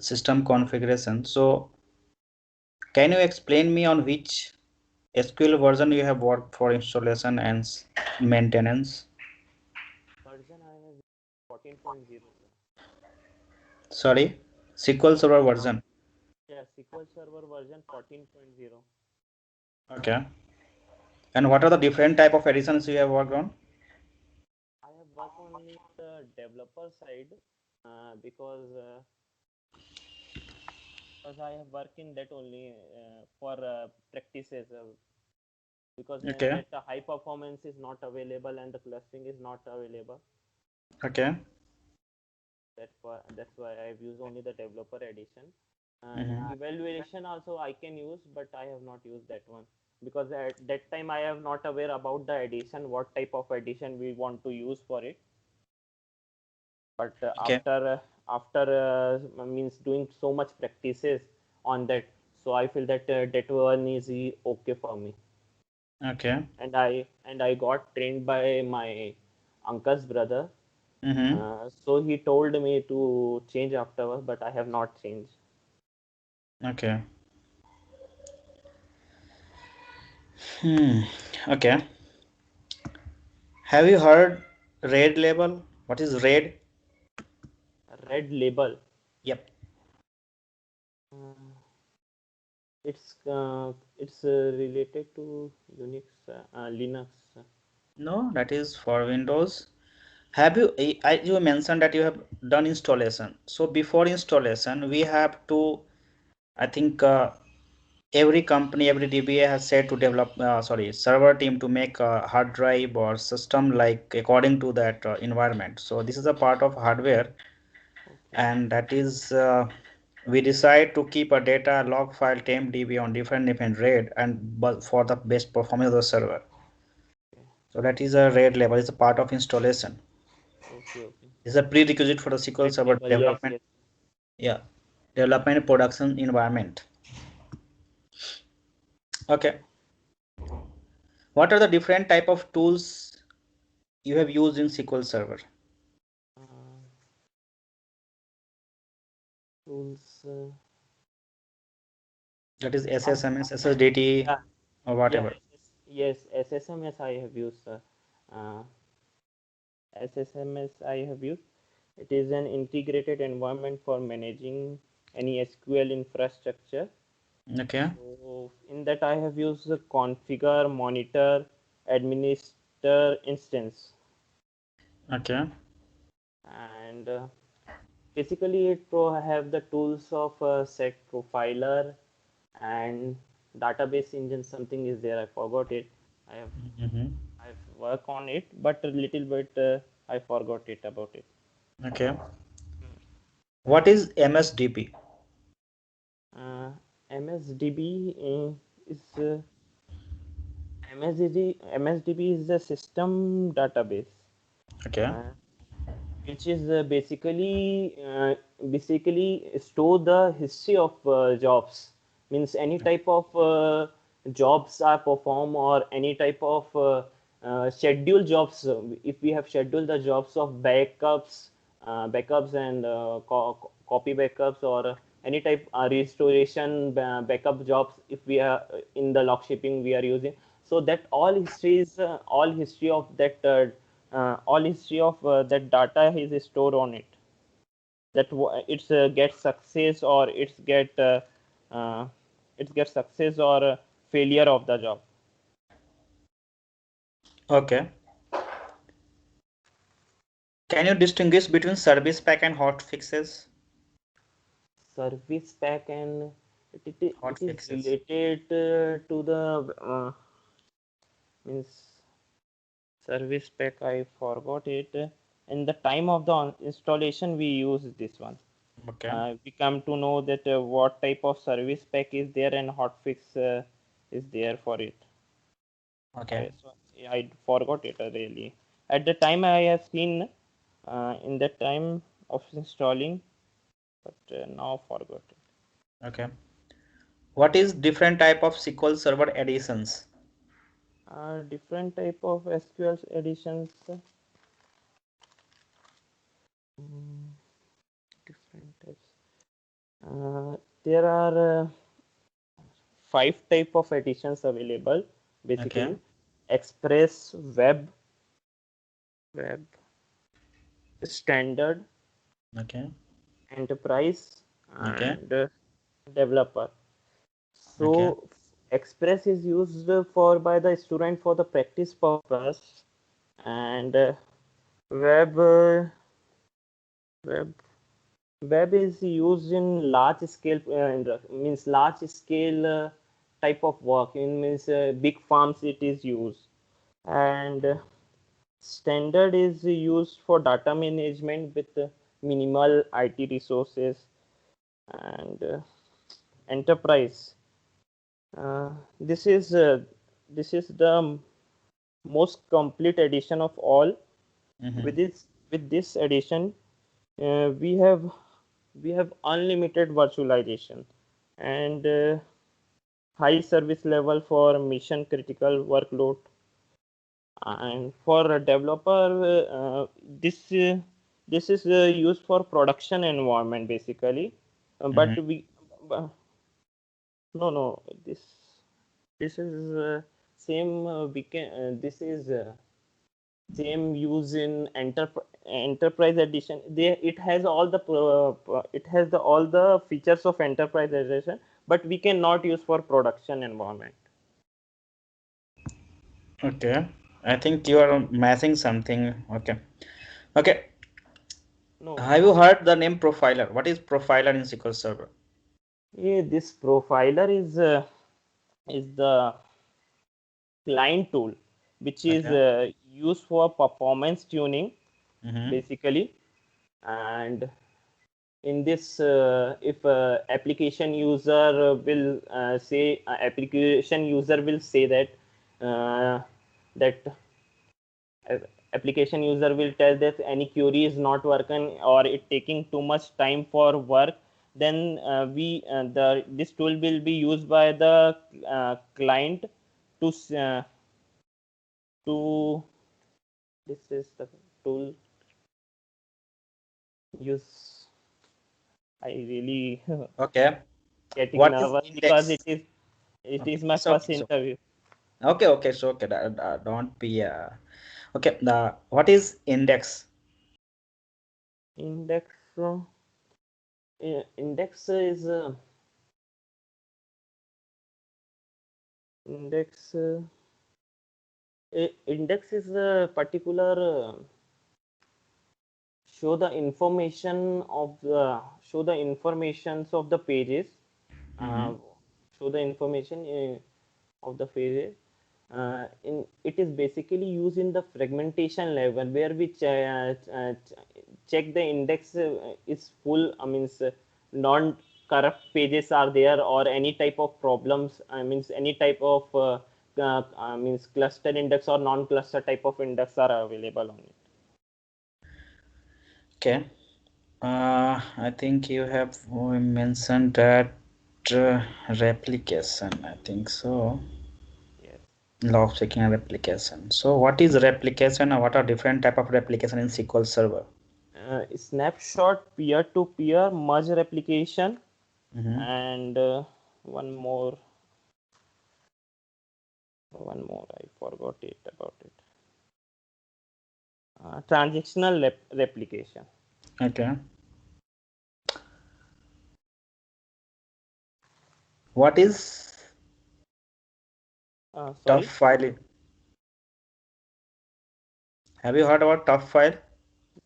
system configuration. So can you explain me on which SQL version you have worked for installation and maintenance? Version I have 14.0. Sorry, SQL Server version. Yeah, SQL Server version 14.0. Okay. And what are the different type of editions you have worked on? I have worked only the developer side because I have worked in that only for practices because in Okay. that high performance is not available and the clustering is not available. Okay. That's why I've used only the developer edition. And Mhm. evaluation also I can use, but I have not used that one because at that time I am not aware about the edition, what type of edition we want to use for it. But Okay. after means doing so much practices on that, so I feel that that one is okay for me. Okay. And I got trained by my uncle's brother. Mm-hmm. So he told me to change afterwards, but I have not changed. Okay. Hmm. Okay. Have you heard RAID label? What is RAID? Red label. Yep. Uh, it's related to Unix, Linux. No, that is for Windows. Have you, you mentioned that you have done installation. So before installation, we have to, I think every company, every DBA has said to develop, sorry, server team to make a hard drive or system like according to that environment. So this is a part of hardware, Okay. and that is we decide to keep a data log file temp DB on different RAID and but for the best performance of the server. Okay. So that is a RAID level. It's a part of installation. Okay. Okay. It's a prerequisite for the SQL Red Server label. Yes. development. Yes. Yeah, development production environment. Okay. What are the different type of tools you have used in SQL Server? Uh, tools. That is I, SSMS, SSDT, yeah. or Yeah. whatever. Yes. SSMS I have used. Uh, SSMS I have used. It is an integrated environment for managing any SQL infrastructure. Okay. So in that I have used the configure, monitor, administer instance, Okay. and basically it have the tools of set profiler and database engine. Something is there. I forgot it. I have Mm-hmm. I've worked on it, but a little bit I forgot it about it. Okay. What is MSDP? Uh, MSDB is MSDB is a system database, Okay. uh, which is basically store the history of jobs. Means any type of jobs are performed or any type of scheduled jobs. If we have scheduled the jobs of backups and copy backups or any type restoration backup jobs, if we are in the log shipping we are using, so that all history of that data is stored on it, that it's get success or uh, it's get success or failure of the job. Okay. Can you distinguish between service pack and hot fixes? Service pack, and it Hot is fixes. related to the means service pack. I forgot it. In the time of the installation we use this one. Okay. We come to know that what type of service pack is there and hotfix is there for it. Okay. So I forgot it really. At the time I have seen in the time of installing, but now forgot it. Okay. What is different type of SQL Server editions? Different type of SQL editions. Mm, different types. There are 5 type of editions available basically: Okay. Express, web, standard, Okay. enterprise, Okay. and developer. Okay. So Express is used for by the student for the practice purpose, and web web web is used in large scale, means large scale type of work. It means big farms it is used, and standard is used for data management with minimal IT resources, and enterprise. Uh, this is uh, this is the most complete edition of all. Mm-hmm. With this edition, we have unlimited virtualization and high service level for mission critical workload. And for a developer, this is used for production environment basically. But Mm-hmm. we no, no, this is same we can this is same use in enterprise edition. It has all the all the features of enterprise edition, but we cannot use for production environment. Okay. I think you are messing something. Okay. Okay. No, Have you heard the name profiler? What is profiler in SQL Server? this profiler is the client tool which is Okay. used for performance tuning Mm-hmm. basically. And in this, if application user will say that uh, that uh, application user will tell that any query is not working or it taking too much time for work, then we the this tool will be used by the client to to this is the tool use. I really Okay. getting What is nervous because index? it Okay. is my It's okay. first It's okay. interview. Okay. Okay. So okay. Don't be. Okay. What is index? Index index is index index is a particular show the information of the show the informations of the pages, Mm-hmm. uh, show the information of the pages. In it is basically used in the fragmentation level where we check the index is full. I means non corrupt pages are there or any type of problems. I means any type of I means cluster index or non cluster type of index are available on it. Okay. I think you have mentioned that replication. I think so. Yes. Log checking and replication. So, what is replication, or what are different type of replication in SQL Server? Snapshot, peer-to-peer, merge replication, Mm-hmm. and one more. One more. I forgot it about it. Transactional replication. Okay. What is tough Sorry. file? Have you heard about tough file?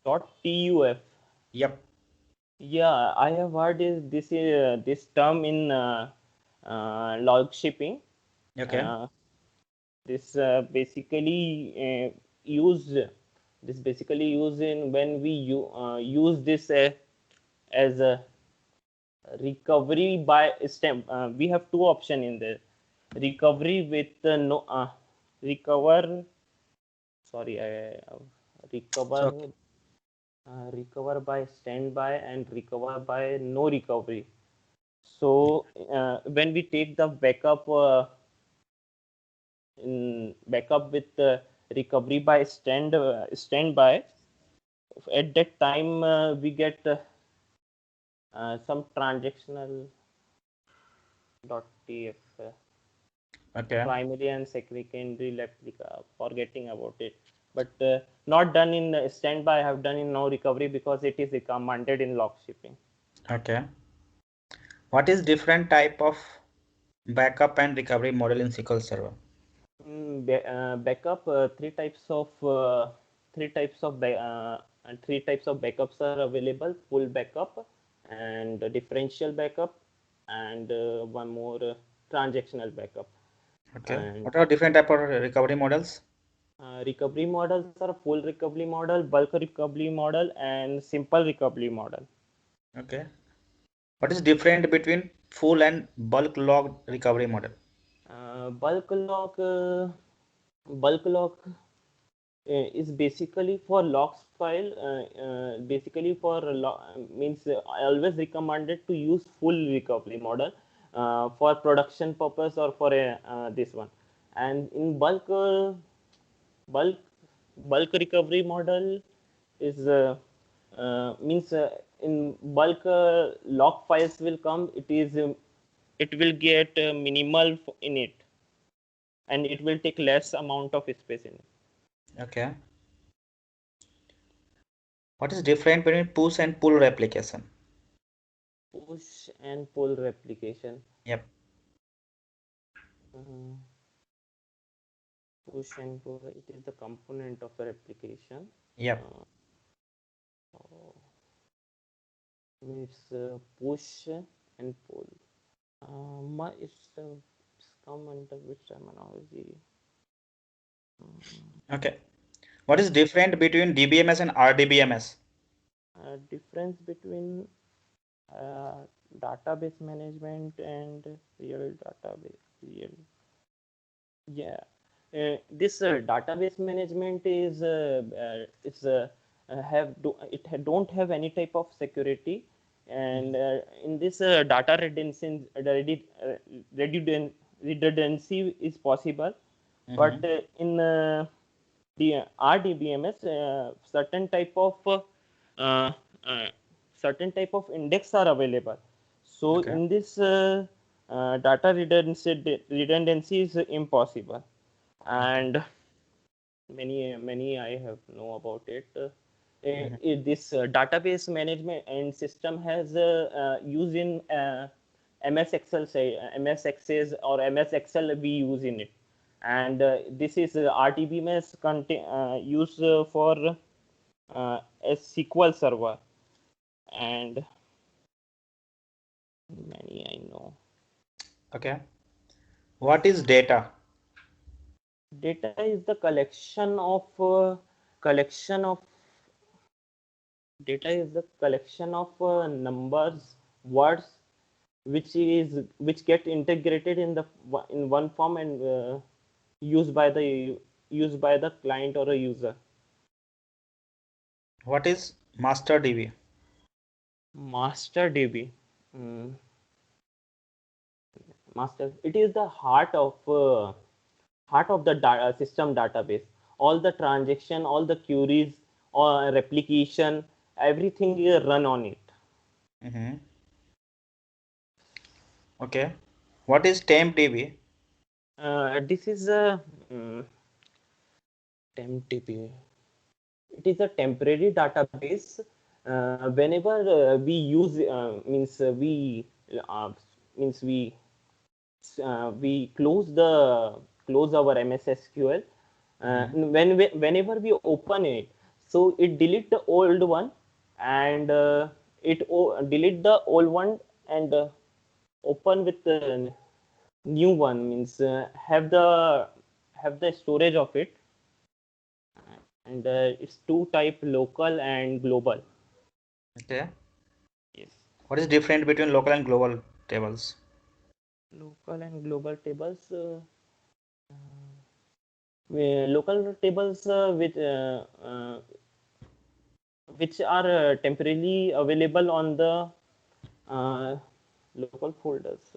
.tuf. Yep. Yeah, I have heard this term in log shipping. Okay. Uh, this basically used this basically used in when we use this as a recovery by stem. We have two option in there: recovery with no recover. Sorry, So, okay. recover by standby and recover by no recovery. So when we take the backup with recovery by standby, at that time we get some transactional .tf, Okay. primary and secondary replica, forgetting about it, but not done in standby. I have done in now recovery because it is recommended in log shipping. Okay. What is different type of backup and recovery model in SQL Server? Backup, three types of backups are available: full backup, and differential backup, and one more transactional backup. Okay. And What are different type of recovery models? recovery models are full recovery model, bulk recovery model, and simple recovery model. Okay. What is different between full and bulk log recovery model? Uh, bulk log, uh, bulk log is basically for logs file. Basically for means I always recommended to use full recovery model for production purpose or for this one. And in bulk bulk recovery model is means in bulk log files will come. It will get minimal in it, and it will take less amount of space in it. Okay. What is different between push and pull replication? Push and pull replication. Yep. Uh, Push and pull, it is the component of a replication. Yep. Uh, oh, it's push and pull. It's come under which terminology? Okay. What is different between DBMS and RDBMS? Difference between uh, database management and real database. Real, yeah. This database management is it's have do it don't have any type of security, and in this data redundancy is possible, but Mm-hmm. in the RDBMS uh, uh, certain type of index are available. So Okay. in this data redundancy is impossible, Okay. and many I have know about it. Mm-hmm. This database management and system has used in MS Excel, say MS Access or MS Excel we use in it, and this is RDBMS used for a SQL server, and many I know. Okay. What is data? Data is the collection of data is the collection of numbers, words, which get integrated in one form and used by the client or a user. What is master DB? Master DB. Mm, master. It is the heart of the system database. All the transaction, all the queries, or replication, everything is run on it. Mm-hmm. Okay. What is temp DB? This is a temp DB. It is a temporary database. Whenever we use means we close our MS SQL. Mm-hmm. Whenever we open it, so it delete the old one, and delete the old one, and open with the new one, means have the storage of it, and it's two type: local and global. Okay. Yes. What is different between local and global tables? Local and global tables. Local tables which are temporarily available on the uh, local folders,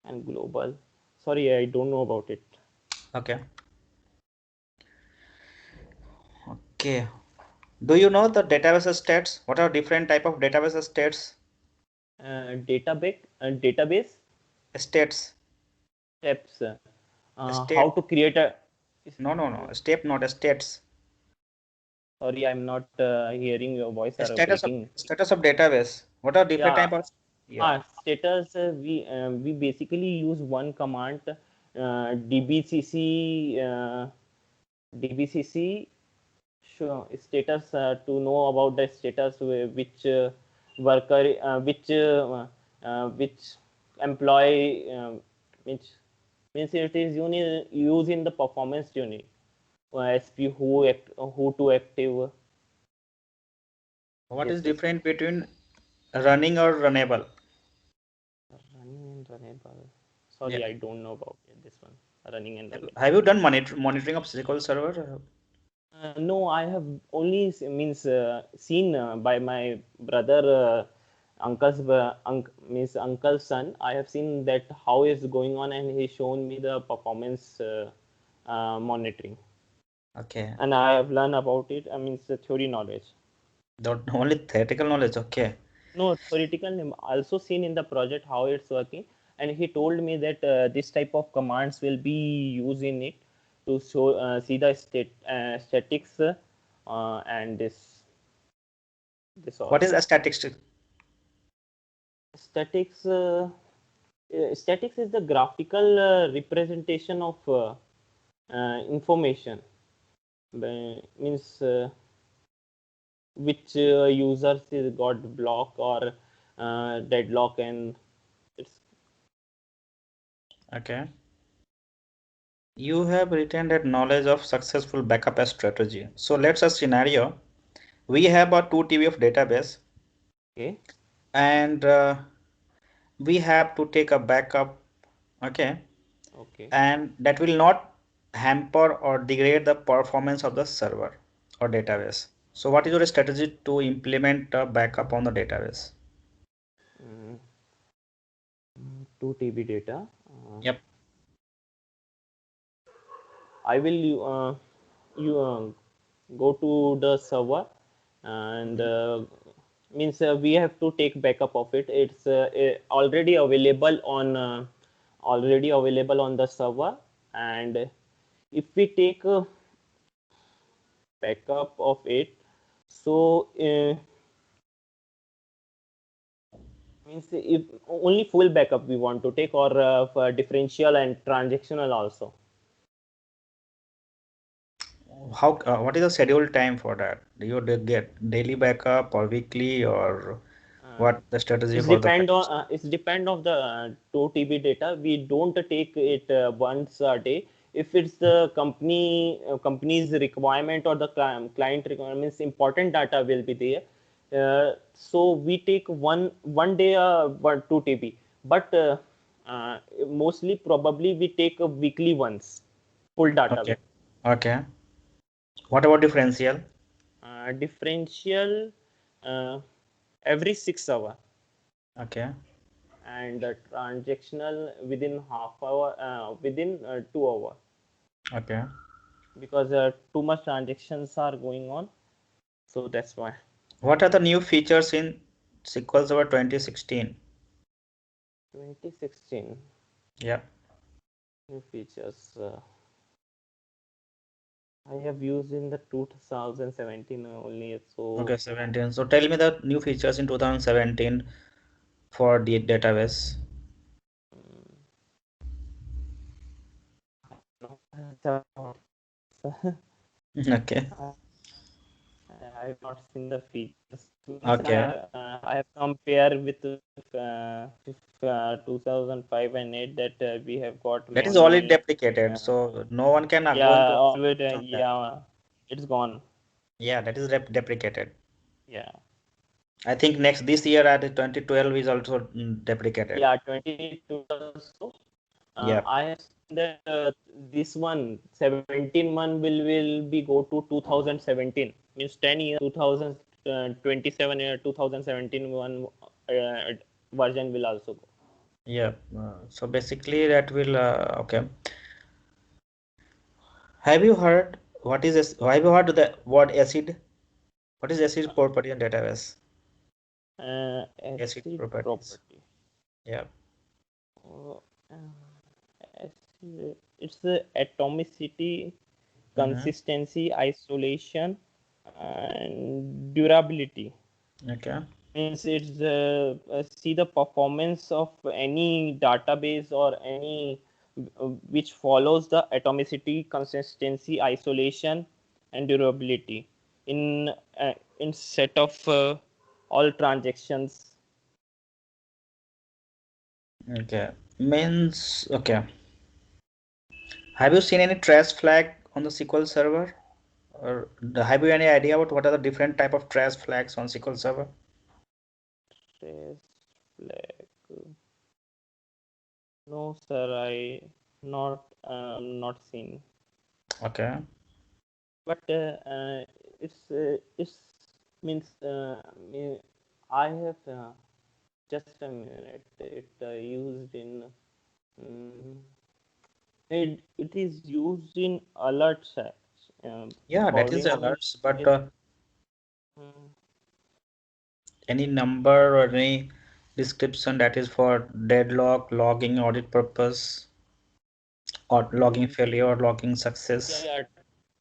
and global. Sorry, I don't know about it. Okay. Okay. Do you know the database states? What are different type of database states? database States. steps. State. How to create a. No. Step, not states. Sorry, I'm not hearing your voice are Status of breaking. database. What are different Yeah, type of? Yeah. status. We basically use one command, dbcc dbcc sure, status to know about the status which worker which employee which means it is used in the performance unit. SP who to active. What is Yes. different between running or runnable? Running and runnable. Yeah. Sorry, I don't know about this one. Running and runnable. Have you done monitoring of SQL Server? No, I have only means seen by my brother, means uncle's son. I have seen that how is going on, and he shown me the performance monitoring, Okay. and I have learned about it. I mean, it's the theory knowledge. Only theoretical knowledge. Okay. No, theoretical also seen in the project how it's working, and he told me that this type of commands will be used in it to show see the statics and this all. What is a statistic? Statics statics is the graphical representation of information. Means which users is got block or deadlock, and it's Okay. You have written that knowledge of successful backup as strategy. So let's a scenario. We have a 2 TB of database okay. and we have to take a backup. Okay. Okay. And that will not hamper or degrade the performance of the server or database. So what is your strategy to implement a backup on the database? Mm, 2 TB data. Yep. I will you go to the server and means we have to take backup of it. It's already available on the server, and if we take a backup of it, so means if only full backup we want to take, or for differential and transactional also. How, what is the schedule time for that? Do you get daily backup or weekly or Uh, what the strategy for the backup? it's depend of the 2 TB data. We don't take it once a day. If it's the company's requirement or the client requirements, important data will be there. So we take one day 2 TB, but mostly probably we take a weekly once full data Okay. will. Okay. What about differential? Differential uh, every 6 hour, Okay. and transactional within half hour, within 2 hour, Okay. because too much transactions are going on, so that's why. What are the new features in SQL Server 2016? 2016 Yeah. new features I have used in the 2017 only, so Okay, 17. So tell me the new features in 2017 for the database. Okay. I have not seen the features. Means Okay. I have compared with 2005 and 8, that we have got That is already many. deprecated. Uh, So no one can going yeah, to already. from that. Yeah, it's gone. Yeah, that is deprecated. Yeah, I think next this year at 2012 is also deprecated. yeah. 22 also. Yeah. I have seen that this one 17 one will be go to 2017. Means 10 years. 2027 year 2017 one version will also go. Yeah. So basically that will okay. Have you heard what is this? Have you heard the word acid? What is acid property in database? acid Acid properties. property. Yeah. Uh, it's the atomicity, Mm-hmm. consistency, isolation, and durability. Okay. Means it's see the performance of any database or any which follows the atomicity, consistency, isolation, and durability in set of all transactions. Okay. Means okay. Have you seen any trace flag on the SQL Server? Or have you any idea about what are the different type of trace flags on SQL Server? Trace flag. No, sir, not seen. Okay. But it's means I have just a minute. It used in it is used in alerts Yeah, that is according alerts, but yes. Mm, any number or any description that is for deadlock, logging, audit purpose, or logging mm, failure or logging success. yeah,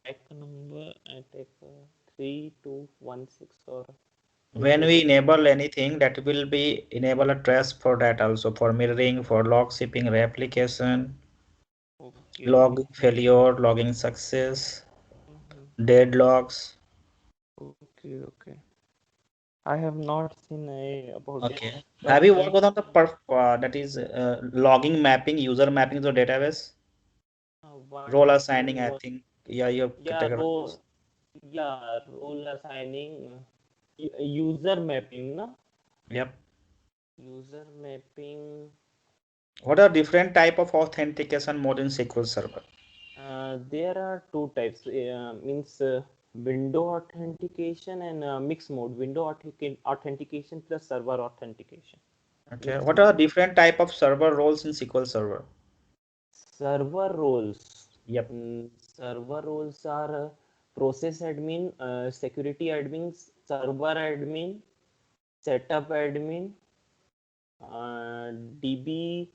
tag number I take 3216 or When we 3216. enable anything, that will be enable a trace for that also, for mirroring, for log shipping replication, Okay, okay. logging failure, logging success, Mhm. deadlocks. Okay, okay. I have not seen about it, Okay. but Have you worked on the perf that is logging mapping, user mapping to database? Role one assigning, thing I was think. Yeah, you have yeah categorized. role assigning, user mapping, na Yep. user mapping. What are different type of authentication mode in SQL Server? There are two types. Means window authentication and mixed mode. Window authentication plus server authentication. Okay. Mixed What are mode. different type of server roles in SQL Server? Server roles. Yep. Server roles are process admin, security admins, server admin, setup admin, DB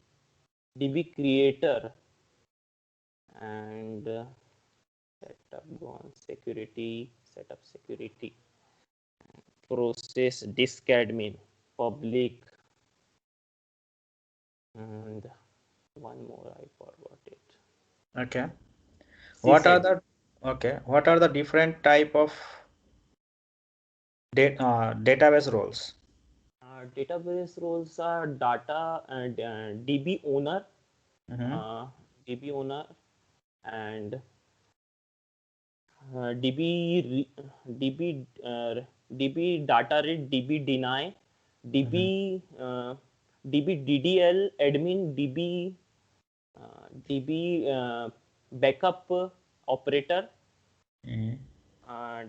DB creator, and setup go on security, setup security, process disk admin, public, and one more I forgot it. Okay. What are Sysadmin. the okay? What are the different type of database roles? Database roles are data and DB owner, Mm-hmm. uh, DB owner, and DB DB DB data read, DB deny, Mm-hmm. DB DB DDL admin, DB backup operator, Mm-hmm. uh,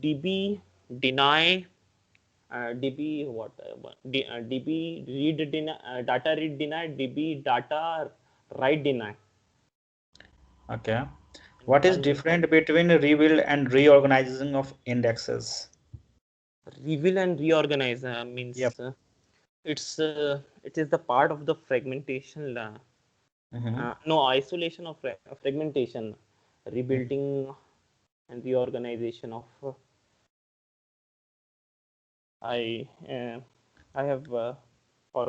DB deny, DB what DB read deny, data read deny, DB data write deny, Okay. and What is one more different between rebuild and reorganizing of indexes? reveal and reorganize Yep. means it is the part of the fragmentation Mm-hmm. no isolation of fragmentation, rebuilding and reorganization of I I have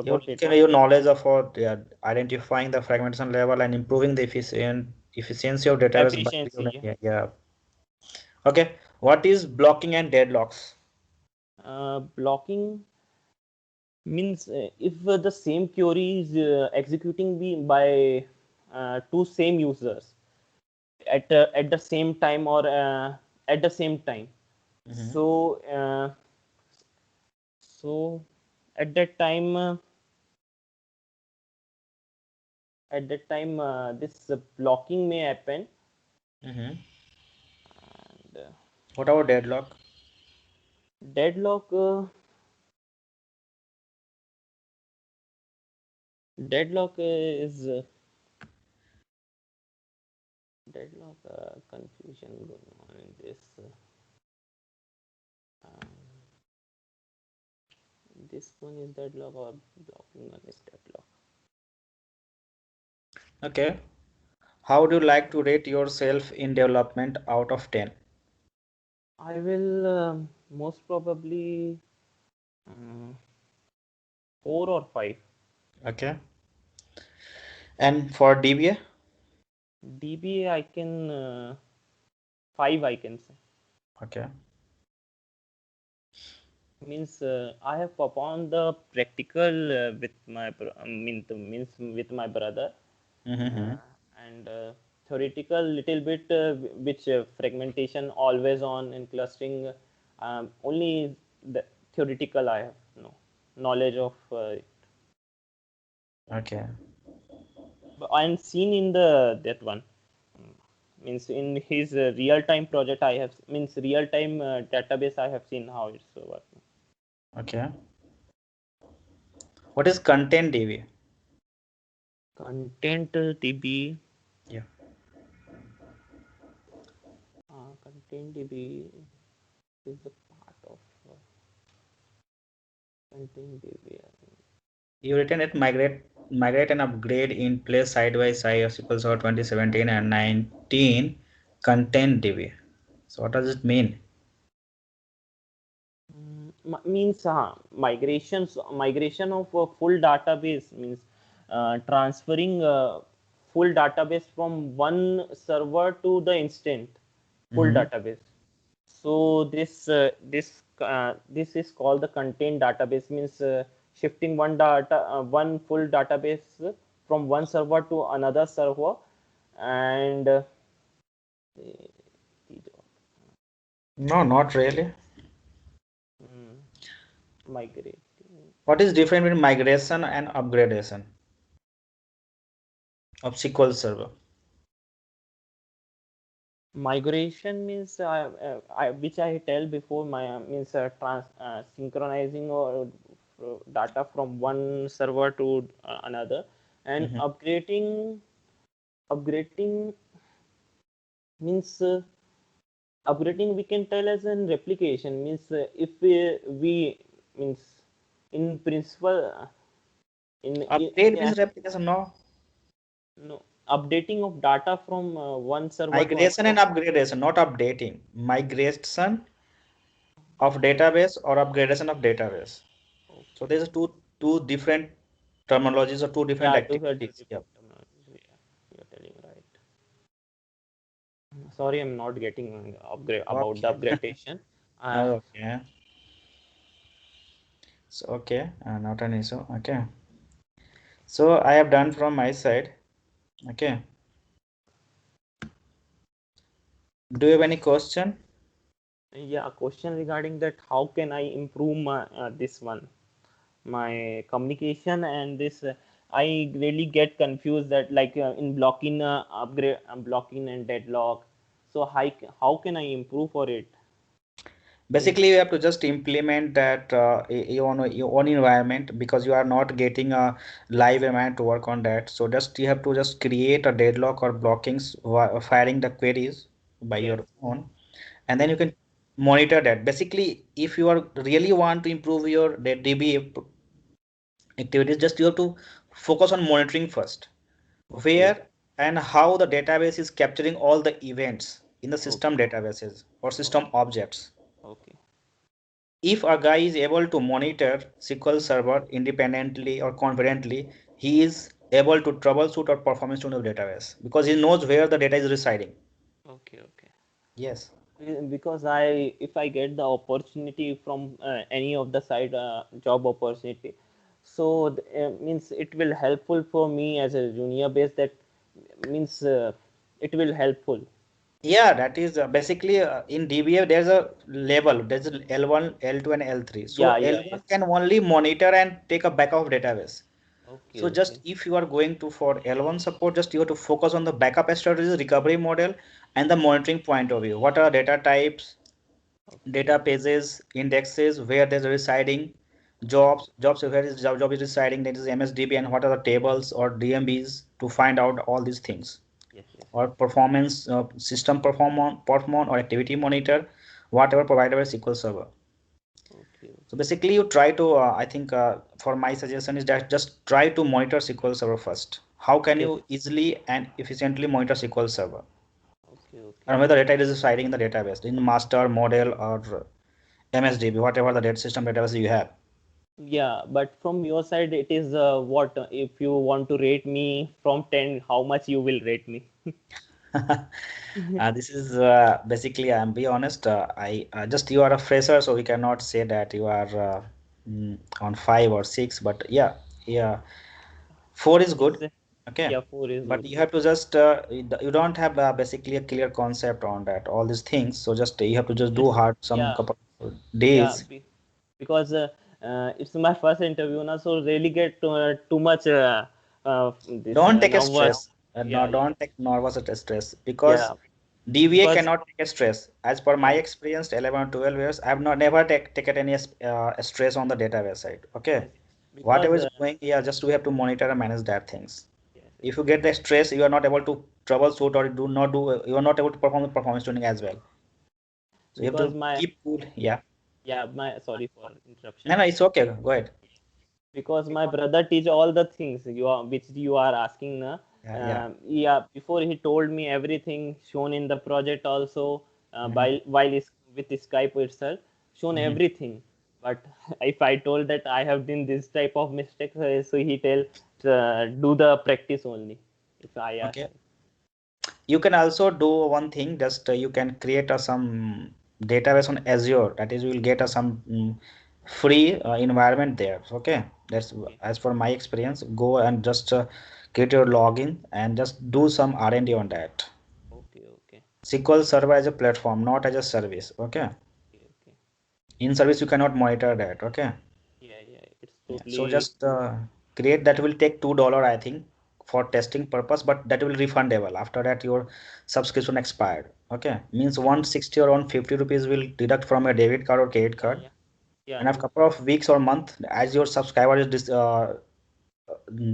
Your, forgot it. your knowledge of identifying the fragmentation level and improving the efficiency of database by Efficiency. yeah, yeah. Okay. What is blocking and deadlocks? Blocking means if the same query is executing by two same users at the same time or at the same time. Mm-hmm. So at that time this blocking may happen, Mm-hmm. and What about deadlock? deadlock deadlock is deadlock confusion going on in this um, This one is deadlock or blocking one is deadlock. Okay. How would you like to rate yourself in development out of 10? I will most probably um, 4 or 5. Okay. And for DBA? DBA I can 5 I can say. Okay. Means I have performed the practical with my means with my brother, Mm-hmm. and theoretical little bit which fragmentation always on and clustering, only the theoretical I have no knowledge of it. Okay. But I'm seen in the that one. Means in his real time project I have, means real time database I have seen how it's working. Okay. What is content DB? Content DB. Yeah. Content DB is the part of content DB. You written it migrate and upgrade in place side by side of SQL Server 2017 and 19 content DB. So what does it mean? Means migration of a full database, means transferring full database from one server to the instant full Mm-hmm. database. So this is called the contained database, means shifting one full database from one server to another server, and No, not really. migrate. What is different between migration and upgradation of SQL Server? Migration means which I tell before, my means synchronizing or data from one server to another, and Mm-hmm. upgrading means upgrading we can tell as an replication, means if we means in principle Upgrade yeah, means replication. No. no, updating of data from one server to Migration and another. upgradation, not updating. Migration of database or upgradation of database. So Okay. there's two different terminologies or two different Yeah, those are activities. different Yep. terminologies. Yeah, you're telling right. Sorry, I'm not getting upgrade about the Okay. upgradation. Uh, Okay. So okay, not an issue. Okay. So I have done from my side. Okay. Do you have any question? yeah, a question regarding that. How can I improve my this one, my communication and this? I really get confused that like in blocking upgrade, blocking and deadlock. So how can I improve for it? Means Basically, you have to just implement that your own environment because you are not getting a live environment to work on that. So just you have to just create a deadlock or blockings firing the queries by yes, your own, and then you yes, can monitor that. Basically, if you are really want to improve your DB activities, just you have to focus on monitoring first, okay, where and how the database is capturing all the events in the system okay, databases or system okay, objects. okay, If a guy is able to monitor SQL Server independently or confidently, he is able to troubleshoot or performance to the database because he knows where the data is residing. okay, okay. Yes. Because if I get the opportunity from any of the side job opportunity, so means it will helpful for me as a junior base, that means it will helpful. Yeah, that is basically in DBA there's a level, there's a L1, L2 and L3. So Yeah, yeah, L1 yes. can only monitor and take a backup of database. Okay, So just okay, if you are going to for L1 support, just you have to focus on the backup strategy, recovery model, and the monitoring point of view. What are data types, okay, data pages, indexes, where there's residing, okay, jobs where is job is residing, that is MSDB, and what are the tables or DMBs to find out all these things. yes, yes, Or performance system perform or activity monitor, whatever provided by SQL Server. okay, So basically, you try to, I think, for my suggestion is that just try to monitor SQL Server first. How can Yes. you easily and efficiently monitor SQL Server? Okay, okay. And whether data is residing in the database, in master, model, or MSDB, whatever the data system database you have. Yeah, but from your side, it is what if you want to rate me from 10, how much you will rate me? This is basically, I'm be honest, I just you are a fresher, so we cannot say that you are on 5 or 6. But yeah, yeah, 4 is good. It's Okay, yeah, 4 is but good. you have to just you don't have basically a clear concept on that all these things. So just you have to just do Yes. hard some Yeah, couple of yeah. days. Because it's my first interview now, so really get too much this Don't take a nervous. stress. Yeah, No, yeah, don't take nervous or stress because yeah. DBA Because cannot take a stress. As per my yeah, experience, 11 or 12 years, I have not never taken any stress on the database side. Okay, yes. Because whatever is going, yeah, just we have to monitor and manage that things. yes, yes. If you get the stress, you are not able to troubleshoot or do not do. You are not able to perform the performance tuning as well. So you have Because to my keep cool. Yeah. yeah, my sorry for No, interruption. no, it's okay. Go ahead. Because my brother teach all the things you are which you are asking na. Yeah, yeah. Yeah, before he told me everything shown in the project also, Hmm. while is with Skype itself shown Hmm. everything. But if I told that I have done this type of mistakes, so he tell do the practice only. If I ask Okay. You can also do one thing, just you can create some database on Azure. That is, you will get some free environment there. Okay, that's okay, as for my experience. Go and just create your login and just do some R&D on that. okay, okay, SQL Server as a platform, not as a service. Okay, okay, okay. in service you cannot monitor that. Okay. Yeah, yeah, it's Yeah. So totally just create that will take $2 I think for testing purpose, but that will refundable. After that your subscription expired. Okay. Means okay. 160 or 150 rupees will deduct from your debit card or credit Yeah, card. yeah, yeah. And after couple of weeks or month, as your subscriber is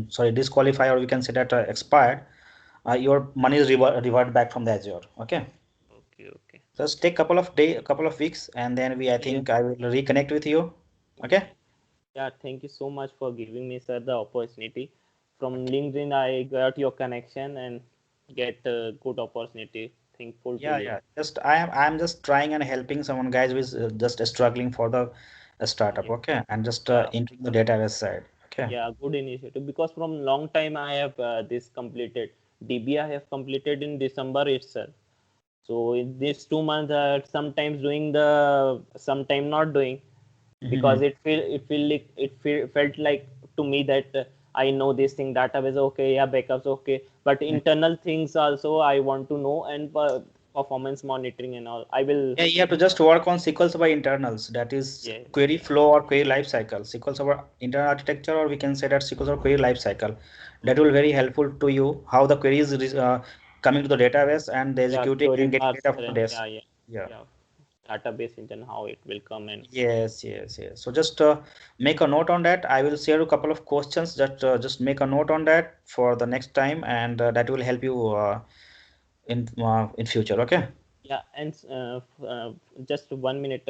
sorry disqualified or we can say that expired, your money is revert back from the Azure. Okay. Okay, okay. Just take a couple of weeks, and then I Yes. think I will reconnect with you. Okay. Yeah. Yeah, thank you so much for giving me, sir, the opportunity. From Okay. LinkedIn, I got your connection and get a good opportunity. Thankful to Yeah, you. yeah. Just I'm just trying and helping someone guys who is just struggling for the startup, Yes. okay, and just Yeah, entering the database side, okay. yeah, good initiative. Because from long time I have this completed. DB I have completed in December itself. So in these 2 months, sometimes doing the, sometime not doing, Hmm. because it felt like to me that I know this thing, database okay, yeah, backups okay, but internal things also I want to know, and performance monitoring and all I will. Yeah, you have to just work on SQL Server internals. That is Yes, query yes, flow or query lifecycle. SQL Server internal architecture, or we can say that SQL Server query lifecycle. That will okay, very helpful to you how the query is coming to the database and yeah, executing and queries getting are data from certain, this. yeah, yeah, Yeah. yeah, database engine how it will come and Yes, yes, yes. So just make a note on that. I will share a couple of questions that just make a note on that for the next time, and that will help you in future. Okay. yeah. And just 1 minute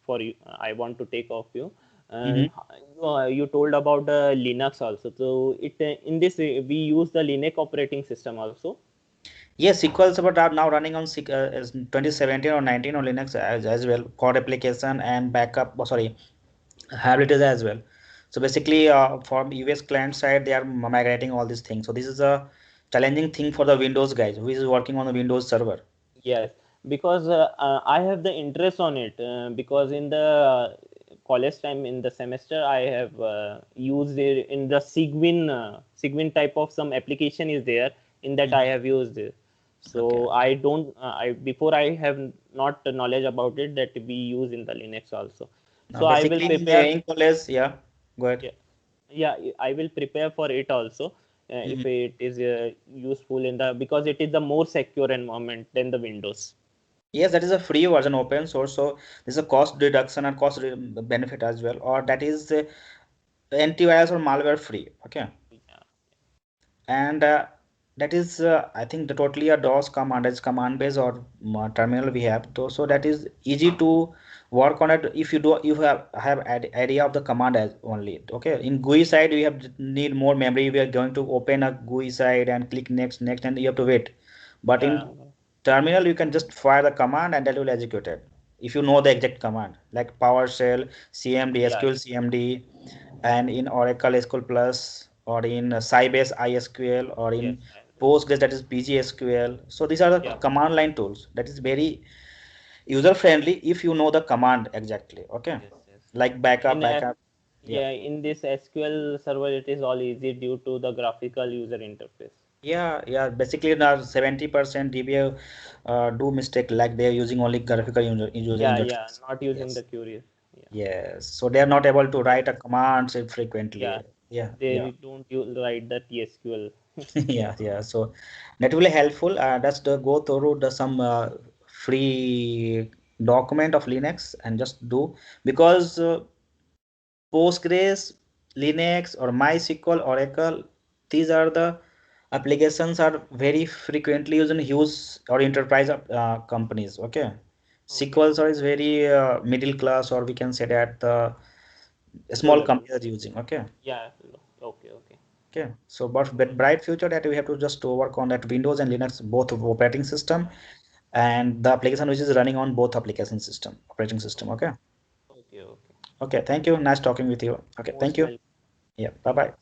for you, I want to take off you. Mm-hmm. You told about Linux also. So it in this we use the Linux operating system also. Yes, SQL Server are now running on 2017 or 19 on Linux as well. Code application and backup. Oh, sorry, hybrid is as well. So basically, from US client side, they are migrating all these things. So this is a challenging thing for the Windows guys who is working on the Windows server. Yes, because I have the interest on it, because in the college time in the semester I have used it in the Sigwin type of some application is there, in that I Mhm. have used it. Okay. So I don't I before I have not knowledge about it that we use in the Linux also. Now, So I will basically, prepare. in college, yeah, go ahead. Yeah, yeah, I will prepare for it also, Mhm. if it is useful in the, because it is the more secure environment than the Windows. Yes, that is a free version, open source. So there's a cost reduction and benefit as well, or that is antivirus or malware free. Okay, Yeah. and that is I think the totally a DOS command is command base or terminal we have so that is easy to work on it if you do you have idea of the command as only. Okay, in GUI side we have need more memory. We are going to open a GUI side and click next and you have to wait, but in Yeah, terminal you can just fire the command and that will execute it if you know the exact command like PowerShell, CMD, yeah, SQL CMD, and in Oracle SQL Plus or in Sybase ISQL or yes, in Postgres that is PGSQL. So these are the yeah, command line tools that is very user friendly if you know the command exactly. Okay, yes, yes. like backup, In backup. Yeah, yeah, in this SQL server, it is all easy due to the graphical user interface. yeah. Basically, now 70% DBA do mistake like they are using only graphical user Yeah, yeah, interface. not using the Yes, queries. Yeah, yes. So they are not able to they, write a commands frequently. yeah, Yeah. they don't use, write the TSQL. Yeah. So that will be helpful. Just go through the some free document of Linux and just do because Postgres, Linux, or MySQL, Oracle, these are the applications are very frequently used in huge or enterprise companies. Okay, Okay, SQL is very middle class, or we can say that the low small level. companies are using. Okay. Yeah, okay, okay. Okay, so but bright future that we have to just work on that Windows and Linux both operating system and the application which is running on both application system operating system. Okay. Okay, okay. Okay, thank you. Nice talking with you. Okay, thank Most you. welcome. Yeah, bye bye.